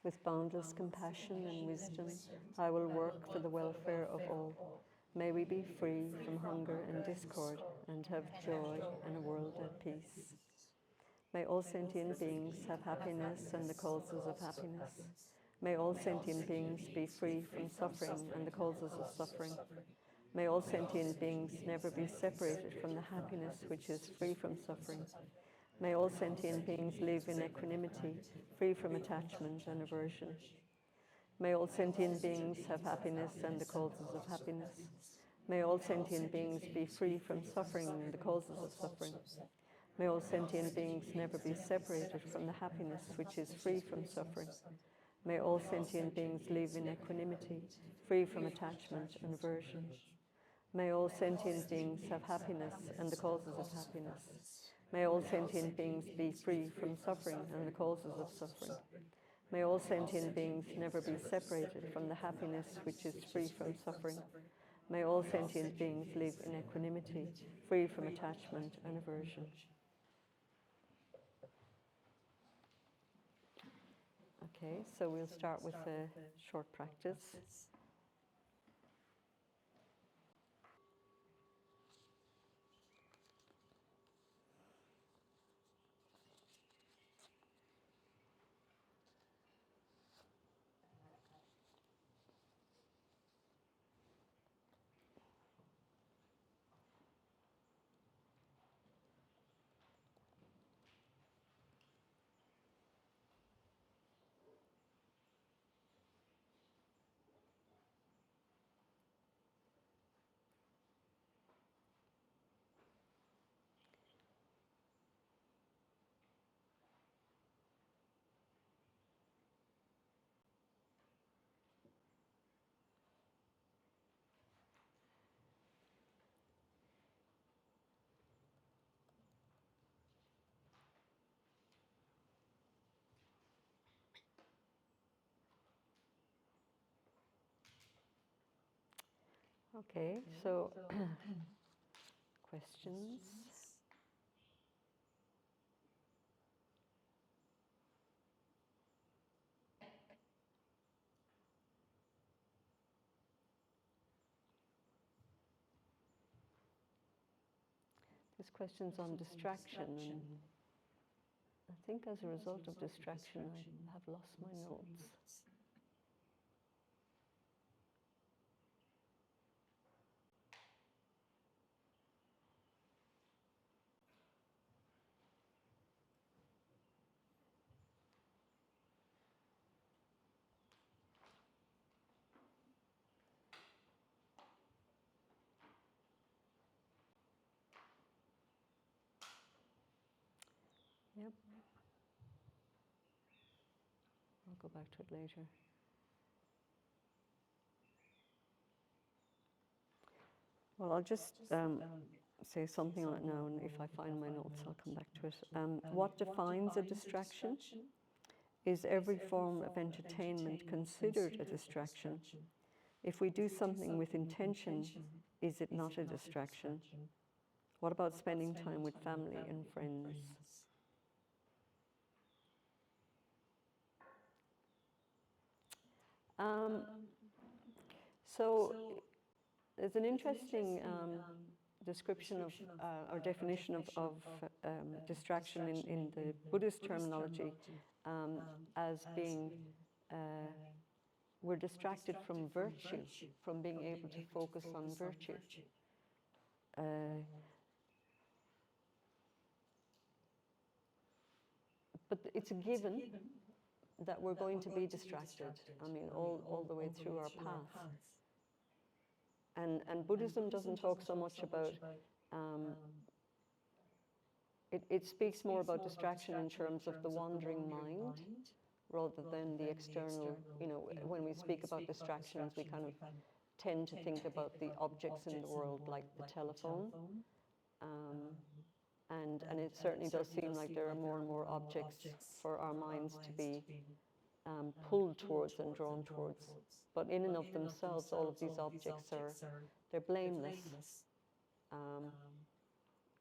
With boundless compassion and wisdom, I will work for the welfare of all. May we be free from hunger and discord and have joy and a world at peace. May all sentient beings have happiness and the causes of happiness. May all sentient beings be free from suffering and the causes of suffering. May all sentient beings never be separated from the happiness which is free from suffering. May all sentient beings live in equanimity, free from attachment and aversion. May all sentient beings have happiness and the causes of happiness. May all sentient beings be free from suffering and the causes of suffering. May all sentient beings never be separated from the happiness which is free from suffering. May all sentient beings live in equanimity, free from attachment and aversion. May all sentient beings have happiness and the causes of happiness. May all sentient beings be free from suffering and the causes of suffering. May all sentient beings never be separated from the happiness which is free from suffering. May all sentient beings live in equanimity, free from attachment and aversion. Okay, so we'll start with a short practice. Okay, so questions? There's questions on distraction, and I think as a result of distraction, I have lost my notes. Yep. I'll go back to it later. Well, I'll just say something on it now, and if I find my notes, I'll come back to it. What defines a distraction? Is every form of entertainment considered a distraction? If we do something with intention, is it not a distraction? What about spending time with family and friends? So there's an interesting description of, or definition of distraction in the Buddhist terminology as being, we're distracted from virtue, from being able to focus on virtue. But it's a given that we're going to be distracted, I mean, all the way through our path. And Buddhism doesn't talk so much about, it speaks more about distraction in terms of the wandering mind, rather than the external, you know, when we speak about distractions, we kind of tend to think about the objects in the world, like the telephone. And it certainly does seem like there are more and more objects for our minds to be pulled towards and drawn towards. But in and of themselves, all of these objects they're blameless.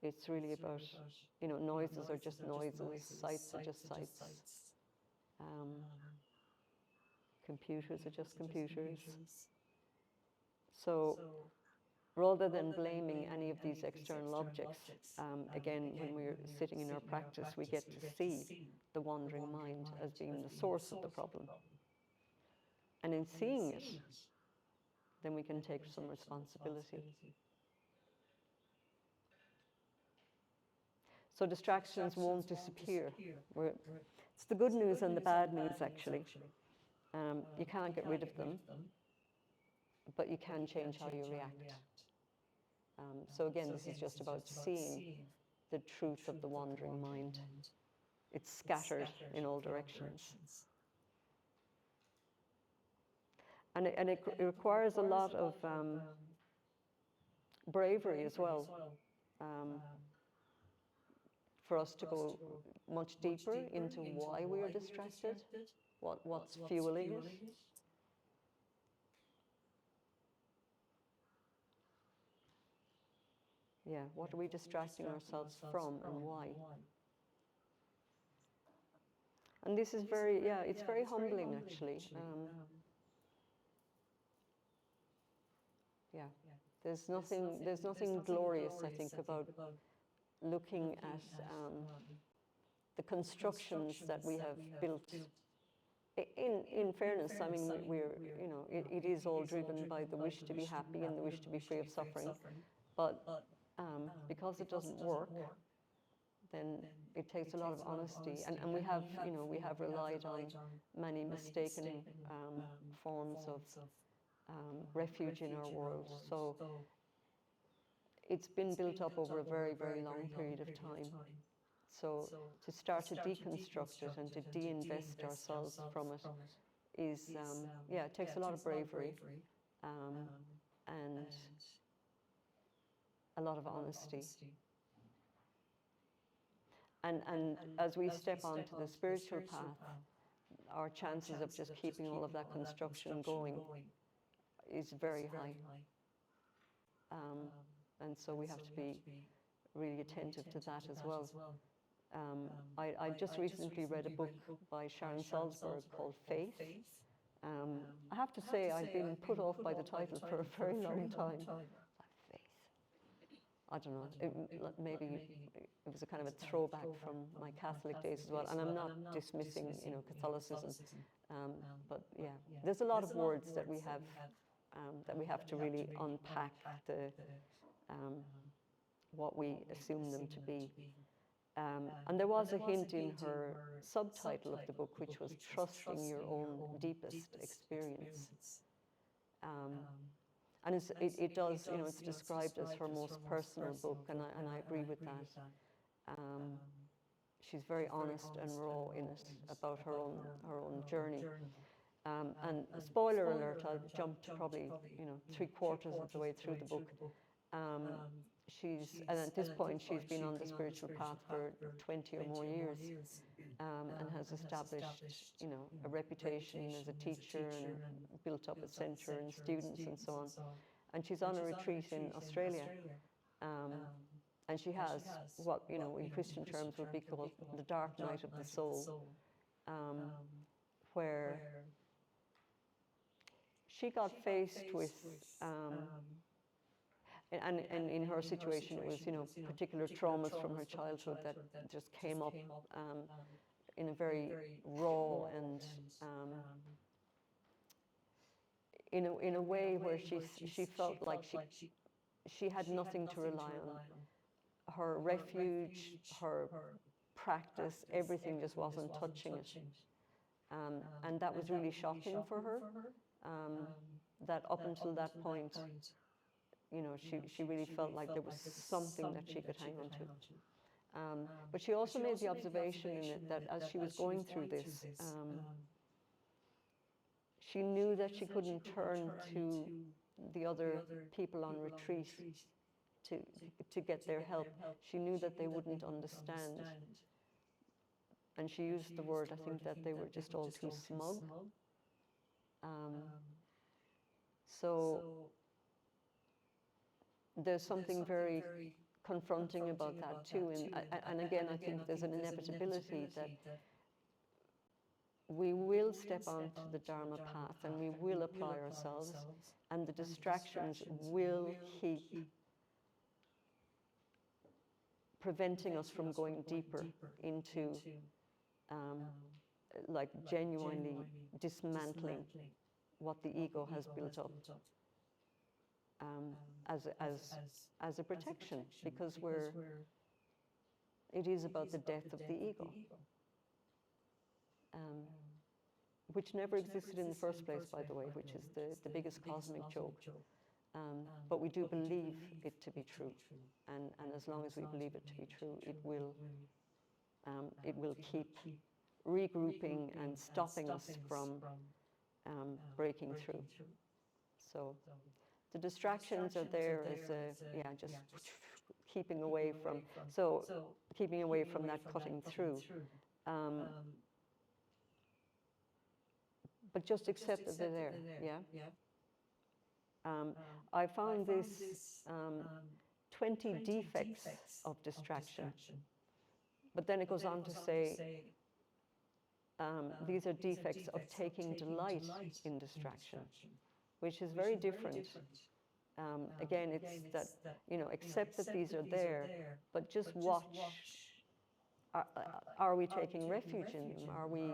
It's really about, you know, noises are just noises, sights are just sights. Computers are just computers. So rather than blaming any of these external objects, again, when we're sitting in our practice, we get to see the wandering mind as being the source of the problem. And in seeing it, then we can take some responsibility. So distractions won't disappear. It's the good news and the bad news, actually. You can't get rid of them, but you can change how you react. So again, this is just about seeing the truth of the wandering mind. It's scattered in all directions. And it requires a lot of bravery as well, for us to go much deeper into why we are distracted, what's fueling it. Yeah, what are we distracting ourselves from and why? And this is very, yeah, it's very humbling, actually. Yeah, there's nothing glorious, I think, about looking at the constructions that we have built. In fairness, I mean, it is all driven by the wish to be happy and the wish to be free of suffering. But because it doesn't work, then it takes a lot of honesty. And we have relied on many mistaken forms of refuge in our world. So it's been built up over a very, very long period of time. So to start to deconstruct it and to de-invest ourselves from it is, yeah, it takes a lot of bravery and a lot of honesty. And as we step onto the spiritual path, our chances of just keeping all of that construction going is very high. And so we have to be really attentive to that as well. I just recently read a book by Sharon Salzberg called Faith. I have to say I'd been put off by the title for a very long time. Faith. I don't know, maybe it was a kind of a throwback from my Catholic days as well. And I'm not dismissing, Catholicism, but yeah, there's a lot of words that we have to really unpack what we assume them to be. And there was a hint in her subtitle of the book, which was Trusting Your Own Deepest Experience. And it does, it's described as her most personal book, and I agree with that. She's very honest and raw in it about her own journey. And spoiler alert, I've jumped probably, 3/4 of the way through the book. And at this point, she's been on the spiritual path for 20 or more years, and has established, a reputation as a teacher and built up a center and students and so on. And she's on a retreat in Australia, and she has what, in Christian terms would be called the dark night of the soul, where she got faced with, and in her situation, it was, particular traumas from her childhood that just came up in a very raw and in a way where she felt like she had nothing to rely on. Her refuge, her practice, everything just wasn't touching it. And that was really shocking for her, that up until that point, she really felt like there was something that she could hang on to. But she also made the observation in it that as she was going through this, she knew that she couldn't turn to the other people on retreat to get their help. She knew that they wouldn't understand. And she used the word, I think, that they were just all too smug. So there's something very confronting about that too. And again, I think there's an inevitability that we will step onto the Dharma path and we will apply ourselves, and the distractions will keep preventing us from going deeper into like genuinely dismantling what the ego has built up as, as a protection, because it is about the death of the ego, which never existed in the first place, by the way, which is the biggest cosmic joke. But we do believe it to be true, and as long as we believe it to be true, it will keep regrouping and stopping us from breaking through. So the distractions are there as just keeping away from, keeping away from that cutting through. But just accept that they're there, yeah? I found this 20 defects of distraction, but then it goes on to say these are defects of taking delight in distraction, which is very different. Again, it's that, accept that these are there, but just watch. Are we taking refuge in them? Are we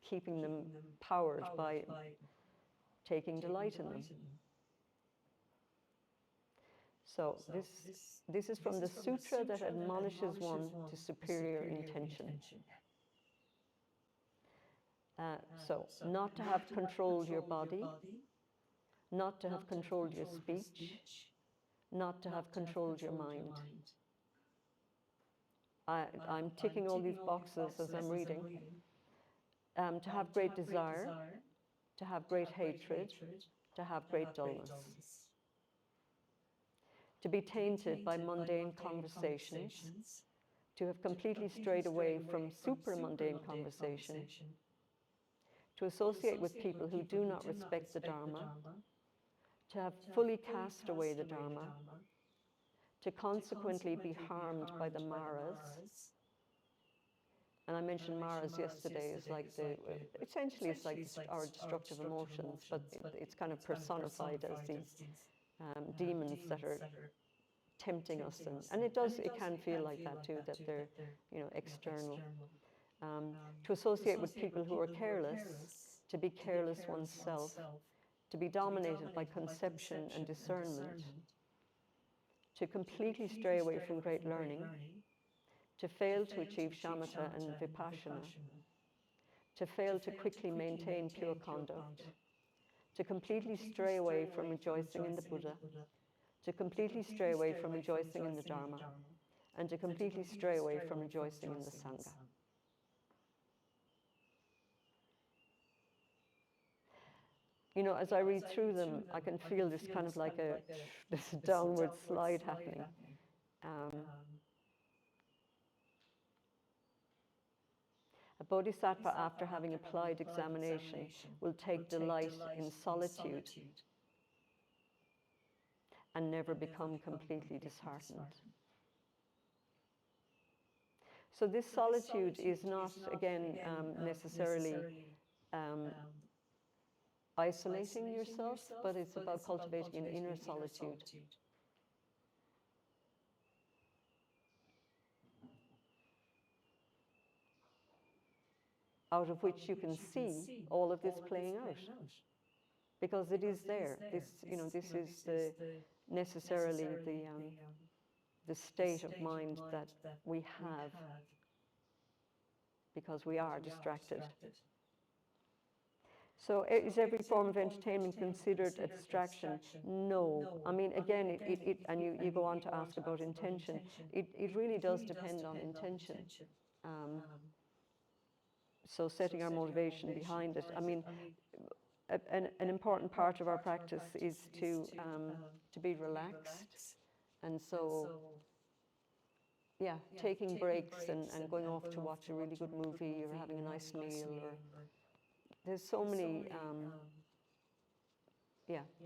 keeping them powered by taking delight in them? So this is from the sutra that admonishes one to superior intention. So not to have controlled your body, not to have controlled your speech, not to have controlled your mind. I'm ticking all these boxes as I'm reading. To have great desire, to have great hatred, to have great dullness. To be tainted by mundane conversations, to have completely strayed away from super-mundane conversation, to associate with people who do not respect the Dharma, to have fully cast away the Dharma, to consequently be harmed by the maras. And I mentioned maras yesterday as like essentially it's like our destructive emotions, but it's kind of personified as these demons that are tempting us, and it can feel like that too, that they're external. To associate with people who are careless, to be careless oneself, to be dominated by conception and discernment, to completely stray away from great learning, to fail to achieve shamatha and vipassana, to fail to quickly maintain pure conduct, to completely stray away from rejoicing in the Buddha, to completely stray away from rejoicing in the Dharma, and to completely stray away from rejoicing in the Sangha. As I read through them, I can feel this kind of like this downward slide happening. A bodhisattva, after having applied examination, will take delight in solitude and never become completely disheartened. So this solitude is not, again, necessarily isolating yourself, but it's about cultivating an inner solitude. Out of which you can see all of this playing out, because it is there. This is necessarily the state of mind that we have because we are distracted. So is every form of entertainment considered a distraction? No. I mean, again, and you go on to ask about intention. It really does depend on intention. So setting our motivation behind it. I mean, an important part of our practice is to be relaxed. And so, yeah, taking breaks and going off to watch a really good movie or having a nice meal, or there's so many,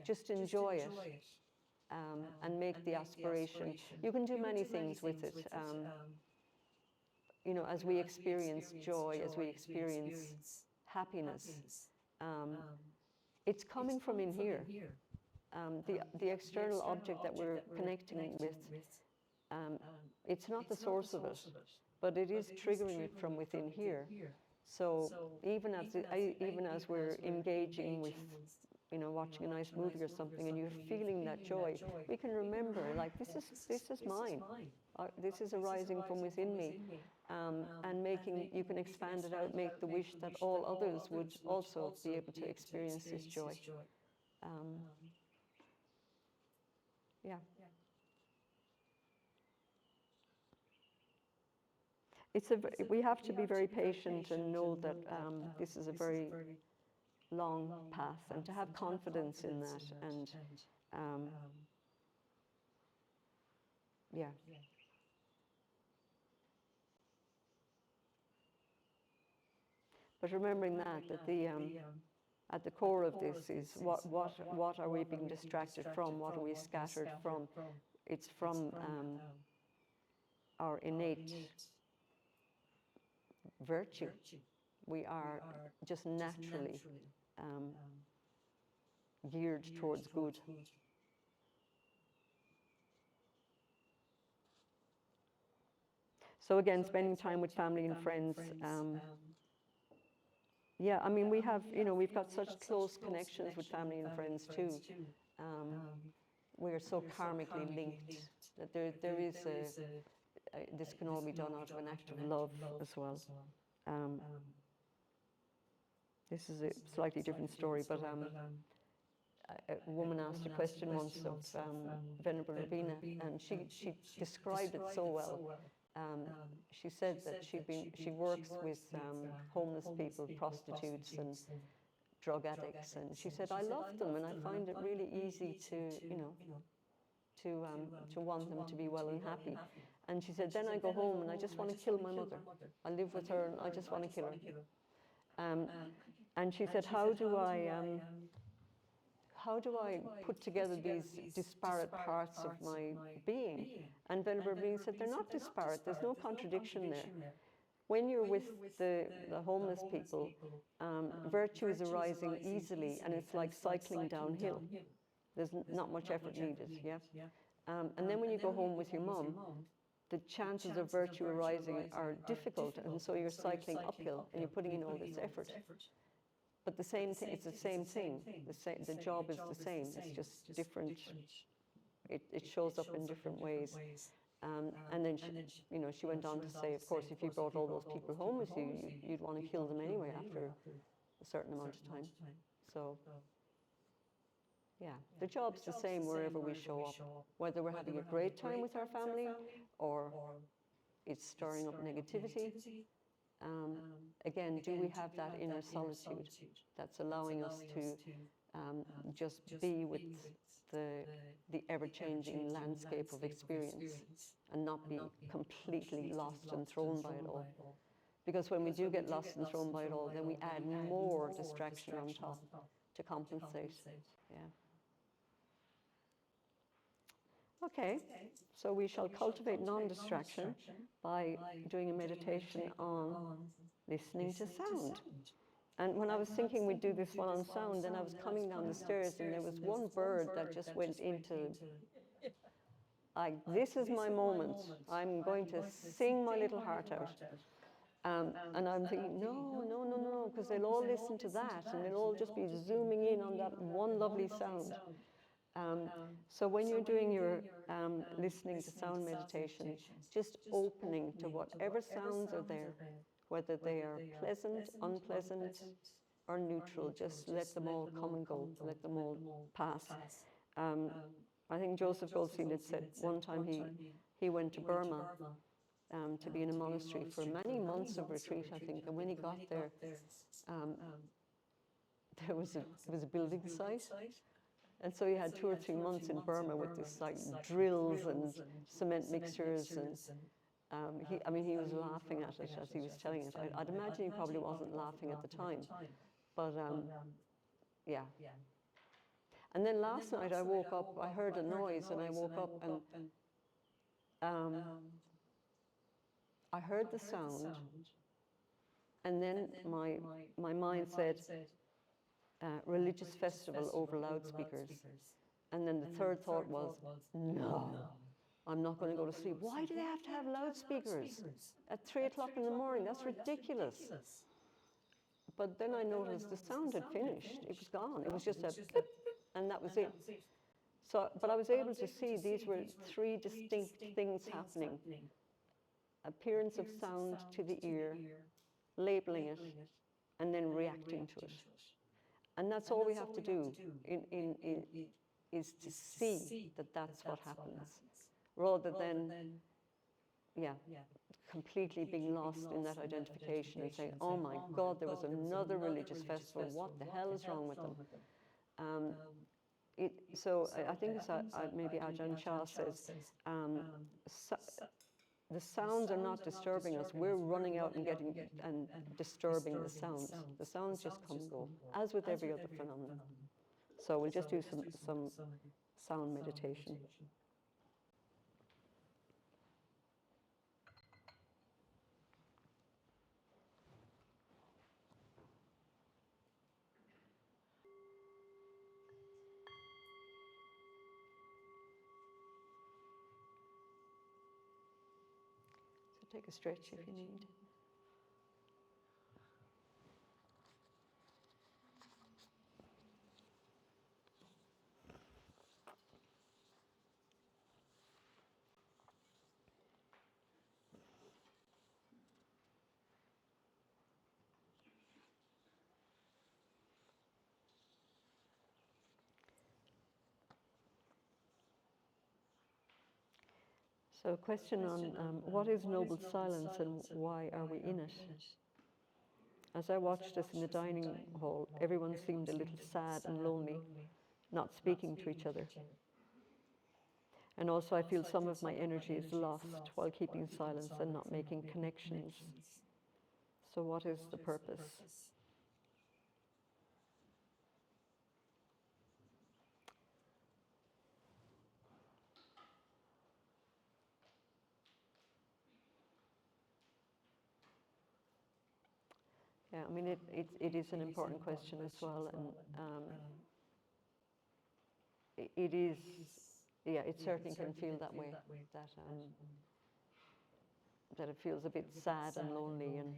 just enjoy it and make the aspiration. You can do many things with it. as we experience joy, as we experience happiness, um, it's coming from in here. The external object that we're connecting with, um, it's not the source of it, but it is triggering it from within here. So even as we're engaging with, watching a nice movie or something, and you're feeling that joy, we can remember, like, this is mine. This is arising from within me, and you can expand it out, make the wish that all others would also be able to experience this joy. Yeah. We have to be very patient and know that this is a very long path, and to have confidence in that, and yeah. But remembering that at the core of this is what are we being distracted from? What are we scattered from? It's from our innate virtue. We are just naturally geared towards good. So again, spending time with family and friends. Yeah, I mean, we've got such close connections with family and friends too. We are so karmically linked that there is this can all be done out of an act of love as well. This is a slightly different story, but a woman asked a question once of Venerable Ravina, and she described it so well. She said that she works with homeless people, prostitutes, and drug addicts, and she said, I love them, and I find it really easy to want them to be well and happy. And she said, then I go home and I just want to kill my mother. I live with her and I just want to kill her. And she said, how do I put together these disparate parts of my being? And Venerable Being said, they're not disparate. There's no contradiction there. When you're with the homeless people, virtue is arising easily, and it's like cycling downhill. There's not much effort needed, yeah? And then when you go home with your mom, the chances of virtue arising are difficult, and so you're cycling uphill, and you're putting in all this effort. But the same thing, it's the same thing. The job is the same. It's just different. It shows up in different ways. And then she went on to say, of course, if you brought all those people home with you, you'd want to kill them anyway after a certain amount of time. So, yeah, the job's the same wherever we show up, whether we're having a great time with our family or it's stirring up negativity. Again, do we have that inner solitude that's allowing us to just be with the ever-changing landscape of experience and not be completely lost and thrown by it all? Because when we do get lost and thrown by it all, then we add more distraction on top to compensate. Yeah. Okay, so we shall cultivate non-distraction by doing a meditation on listening to sound. And when I was thinking we'd do this one on sound, then I was coming down the stairs and there was one bird that just went into, like, this is my moment. I'm going to sing my little heart out. And I'm thinking, no, because they'll all listen to that and they'll all just be zooming in on that one lovely sound. So when you're doing your listening to sound meditation, just opening to whatever sounds are there, whether they are pleasant, unpleasant, or neutral, just let them all come and go, let them all pass. I think Joseph Goldstein had said one time he went to Burma to be in a monastery for many months of retreat, I think, and when he got there, there was a building site. And so he had 2 or 3 months in Burma with this, like, drills and cement mixtures, and he was laughing at it as he was telling it. I'd imagine he probably wasn't laughing at the time, but yeah. And then last night I woke up, I heard a noise, and I woke up, and I heard the sound, and then my mind said, religious festival over loudspeakers. And then the third thought was, no, I'm not going to go to sleep. Why do they have to have loudspeakers at 3 o'clock in the morning? That's ridiculous. But then I noticed the sound had finished. It was gone. It was just a blip, and that was it. So, but I was able to see these were three distinct things happening. Appearance of sound to the ear, labeling it, and then reacting to it. And that's all we have to do is to see that that's what happens, rather than, yeah, completely being lost in that identification and saying, oh my God, there was another religious festival. What the hell is wrong with them? So I think it's maybe Ajahn Chah says, so, the sounds are not disturbing us. We're running out and disturbing the sounds. The sounds just come and go, as with every other phenomenon. So we'll just do some sound meditation. So take a stretch if you need. So a question on what is noble silence and why are we in it? As I watched us in the dining hall, everyone seemed a little sad and lonely, not speaking to each other. And also I feel some of my energy is lost while keeping silence and not making connections. So what is the purpose? Yeah, I mean, it is an important question as well, and it is, yeah, it certainly can feel that way, that it feels a bit sad and lonely, and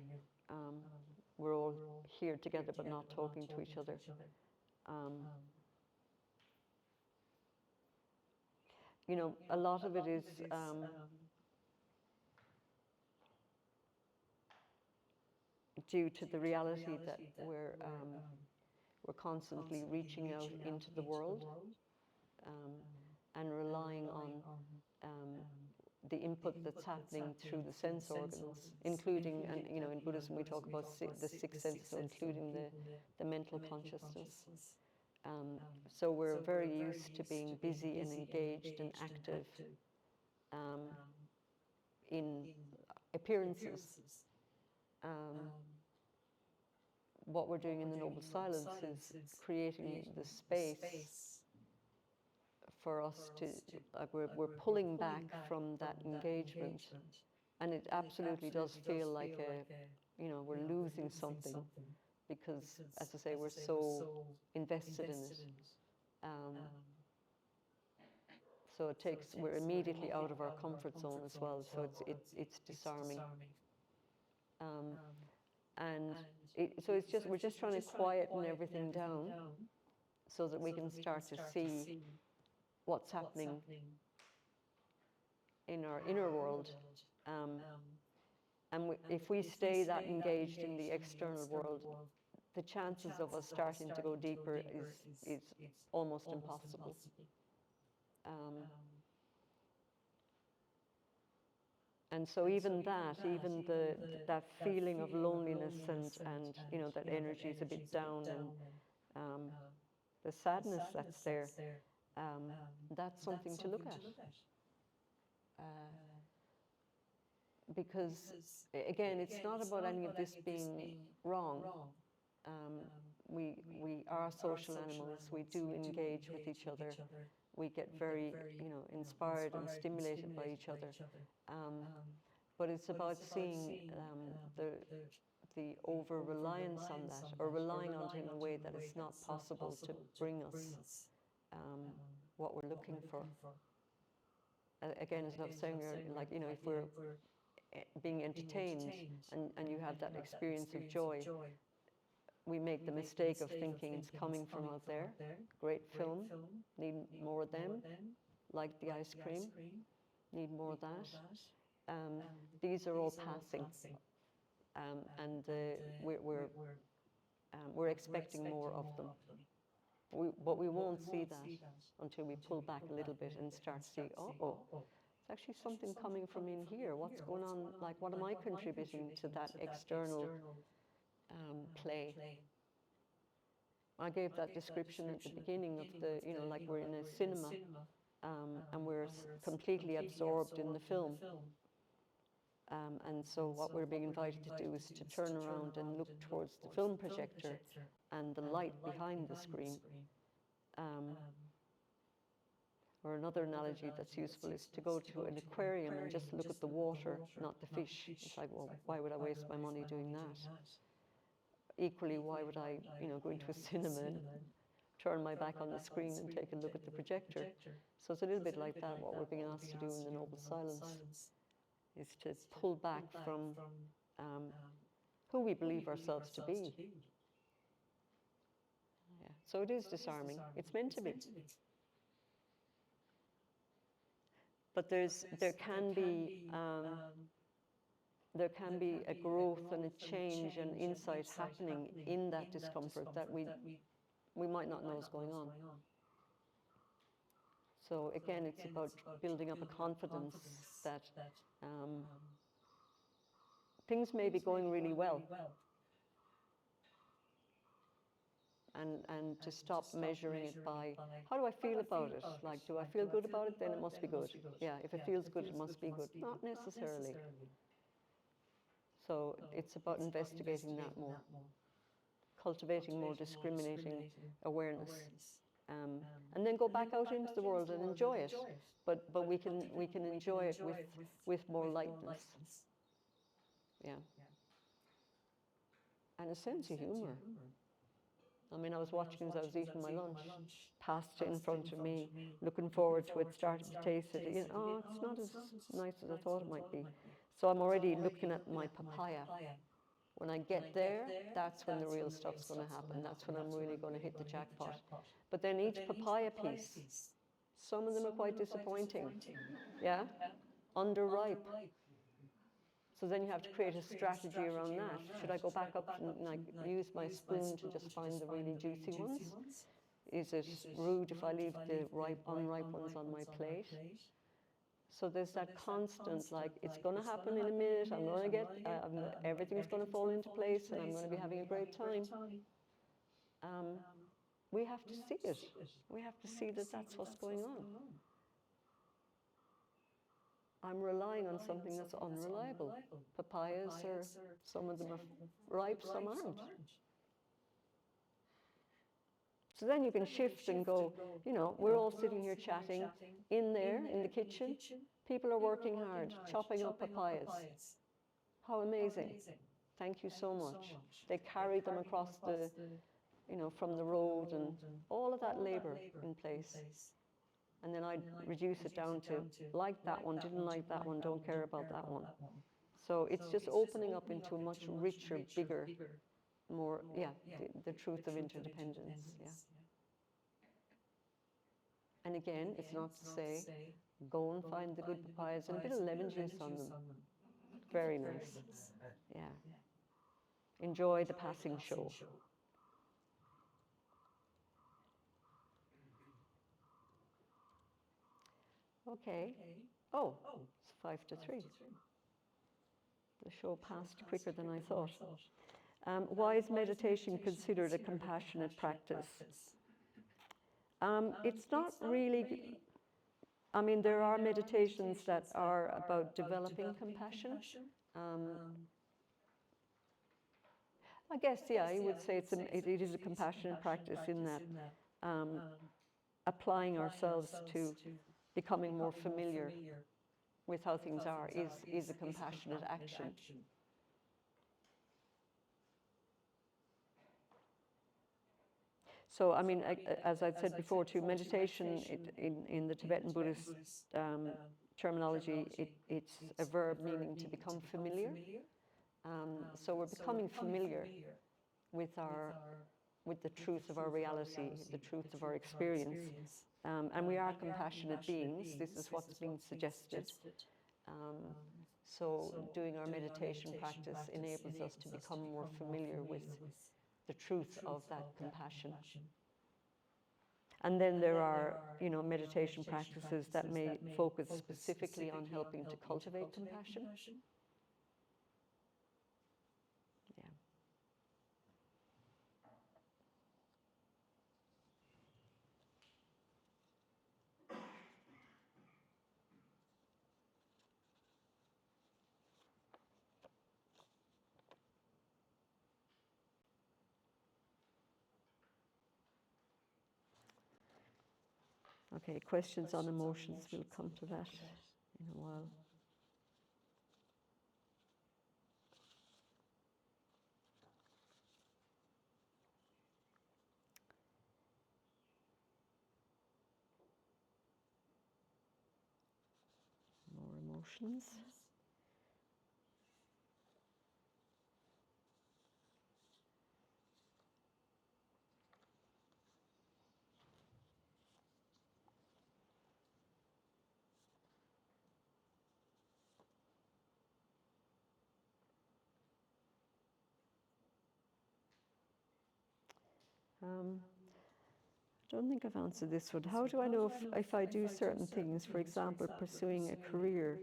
we're all here together but not talking to each other. You know, a lot of it is due to the reality that we're constantly reaching out into the world and relying on the input that's happening through the sense organs, including, and you know, in Buddhism we talk about the six senses, so including the mental consciousness. So we're very used to being busy and engaged and active in appearances. What we're doing in the Noble Silence is creating the space for us to, like, we're pulling back from that engagement, and it absolutely does feel like you know, we're losing something, because, as I say, we're so invested in it. So it takes, we're immediately out of our comfort zone as well, so it's disarming. And so it's just, we're just trying to quieten everything down so that we can start to see what's happening in our inner world. And if we stay that engaged in the external world, the chances of us starting to go deeper is almost impossible. And so even that feeling of loneliness and you know, that energy is a bit down, and the sadness that's there, that's something to look at. Because again, it's not about any of this being wrong. We are social animals. We do engage with each other. We get very, you know, inspired and stimulated by each other. but it's about seeing the over reliance on that, or relying on it in a way that it's not possible to bring us what we're looking for. Again, as I was saying earlier, like, you know, if we're being entertained and you have that experience of joy, we make the mistake of thinking it's coming from out there. Great film, need more of them. Like the ice cream, need more of that. These are all passing, and we're expecting more of them. But we won't see that until we pull back a little bit and start to see, oh, it's actually something coming from in here. What's going on? Like, what am I contributing to that external play? I gave that description at the beginning of the, you know, like we're in a cinema and we're completely absorbed in the film. And so what we're being invited to do is to turn around and look towards the film projector and the light behind the screen. Or another analogy that's useful is to go to an aquarium and just look at the water, not the fish. It's like, well, why would I waste my money doing that? Equally, why would I, you know, go into a cinema and turn my back on the screen and take a look at the projector? So it's a little bit like that, what we're being asked to do in the Noble Silence, is to pull back from who we believe ourselves to be. Yeah. So it is disarming. It's meant to be. But there can be a growth and a change and insight happening in that discomfort that we might not know is going on. So again, it's about building up a confidence that things may be going really well, and to stop measuring it by, how do I feel about it? Like, do I feel good about it? Then it must be good. Yeah, if it feels good, it must be good. Not necessarily. So it's about investigating that more, cultivating more discriminating awareness, and then go back out into the world and enjoy it. But we can enjoy it with more lightness. Yeah. And a sense of humor. I mean, I was watching as I was eating my lunch, pasta in front of me, looking forward to it, starting to taste it. You know, oh, it's not as nice as I thought it might be. So I'm already looking at my papaya. When I get there, that's when the real stuff's going to happen. That's when I'm really going to hit the jackpot. But then each papaya piece, some of them are quite disappointing. Yeah? Underripe. So then you have to create a strategy around that. Should I go back up and like use my spoon to just find the really juicy ones? Is it rude if I leave the unripe ones on my plate? So there's that constant, like, it's going to happen in a minute. I'm going to get, everything's going to fall into place, and I'm going to be having a great time. We have to see it. We have to see that that's what's going on. I'm relying on something that's unreliable. Papayas are, some of them are ripe, some aren't. So then you can shift and go, you know, we're all sitting here chatting in there, in the kitchen. People are working hard, chopping up papayas. How amazing. Thank you so much. They carry them across the, you know, from the road, and all of that labor in place. And then I'd reduce it down to, like that one, didn't like that one, don't care about that one. So it's just opening up into a much richer, bigger, more, yeah, the truth of interdependence, yeah. And again, it's not to say, go and find the good papayas and a bit of lemon juice on them. Very nice, yeah. Enjoy the passing show. Okay. Oh, it's 5-3. The show passed quicker than I thought. Why is meditation considered a compassionate practice? It's not really, I mean, there are meditations that are about developing compassion. I guess, yeah, I would say it is a compassionate practice in that applying ourselves to becoming more familiar with how things are is a compassionate action. So, I mean, as I'd said before, too, meditation in the Tibetan Buddhist terminology, it's a verb meaning to become familiar. So we're becoming familiar with the truth of our reality, the truth of our experience, and we are compassionate beings. This is what's being suggested. So doing our meditation practice enables us to become more familiar with the truth of that compassion. And then there are, meditation practices that may focus specifically on helping to cultivate compassion. Yeah. Okay, questions on emotions, we'll come to that in a while. More emotions. I don't think I've answered this one. How do I know if I do certain things, for example, pursuing a career,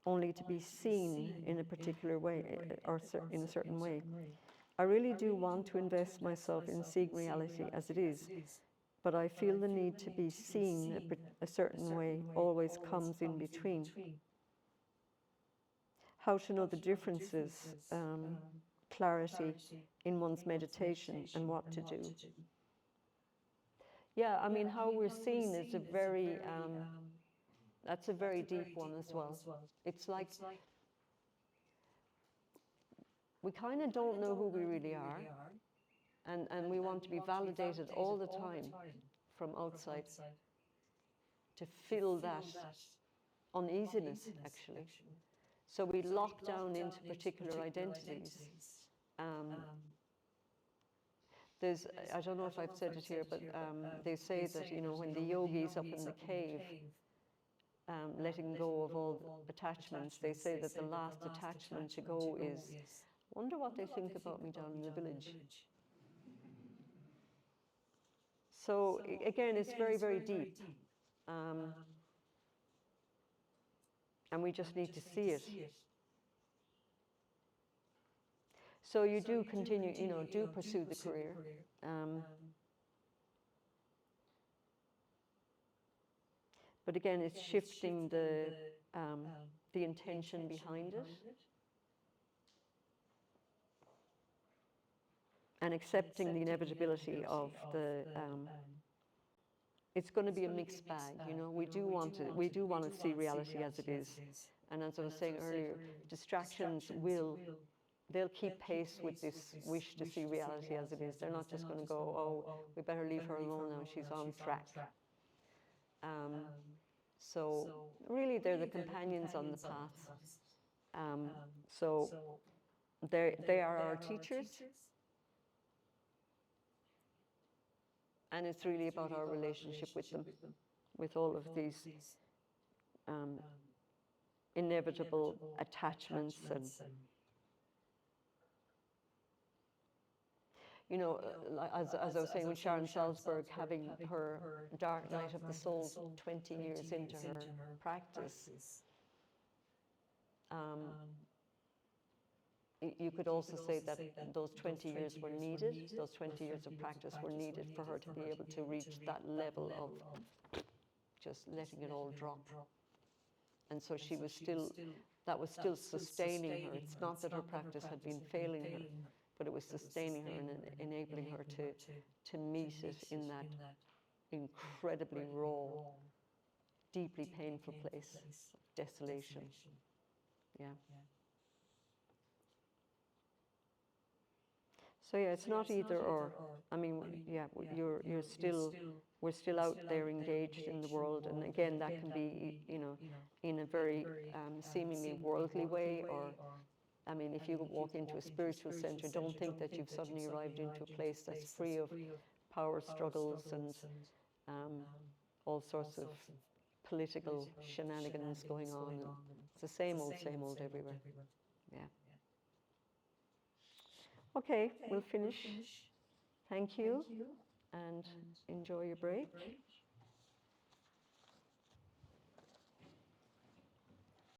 only to be seen in a particular way or in a certain way? I really do want to invest myself in seeing reality as it is, but I feel the need to be seen a certain way always comes in between. How to know the differences, clarity in one's meditation and what to do. Yeah, I mean, how we're seen is that's a very deep one as well. It's like we kind of don't know who we really are, and we want to be validated all the time from outside to fill that uneasiness, actually. So we lock down into particular identities. I don't know if I've said it here, but they say that, when the yogi's up in the cave, letting go of all attachments, they say that the last attachment to go is, wonder what they think about me down in the village. So again, it's very, very deep. And we just need to see it. So you do continue, do pursue the career. But again, it's shifting the intention behind it. And accepting the inevitability of it's going to be a mixed bag, We do want to see reality as it is. And as I was saying earlier, distractions they'll keep pace with this wish to see reality as it is. They're not just going to go, oh, we better leave her alone now, she's on track. So really, they're the companions on the path. So they are our teachers. And it's really about our relationship with them, with all of these inevitable attachments and, as I was saying with Sharon Salzberg, having her dark night of the soul 20 years into her practice, you could also say that those 20 years were needed, those 20 years of practice were needed for her to be able to reach that level of just letting it all drop. And so that was still sustaining her. It's not that her practice had been failing her, but it was sustaining her and enabling her to meet it in that incredibly raw deeply painful place of desolation. Yeah. So yeah, it's not either or. I mean, yeah, you're still, we're still out there engaged in the world, and again, that can be, you know, in a very seemingly worldly way, or I mean, if you walk into a spiritual center, don't think that you've suddenly arrived into a place that's free of power struggles and um, all sorts of political shenanigans going on. And it's the same old everywhere. Yeah. Okay, we'll finish. Thank you, and enjoy your break.